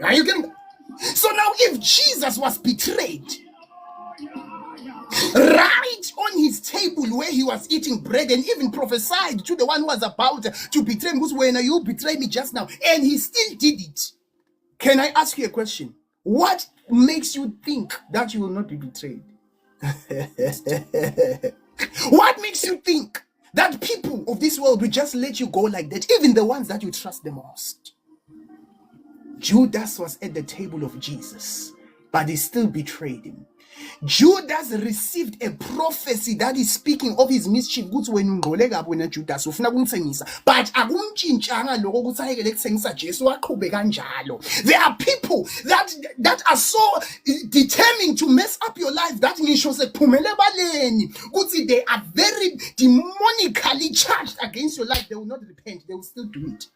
Are you getting that? So now if Jesus was betrayed, right on his table where he was eating bread and even prophesied to the one who was about to betray him, who's when you betray me just now, and he still did it. Can I ask you a question? What makes you think that you will not be betrayed? What makes you think that people of this world will just let you go like that, even the ones that you trust the most? Judas was at the table of Jesus, but he still betrayed him. Judas received a prophecy that is speaking of his mischief. But akumtshintshanga lokho ukuthi ayekele kuthengisa Jesu aqhube kanjalo. There are people that are so determined to mess up your life that ngisho sekuphumele ebaleni ukuthi they are very demonically charged against your life. They will not repent. They will still do it.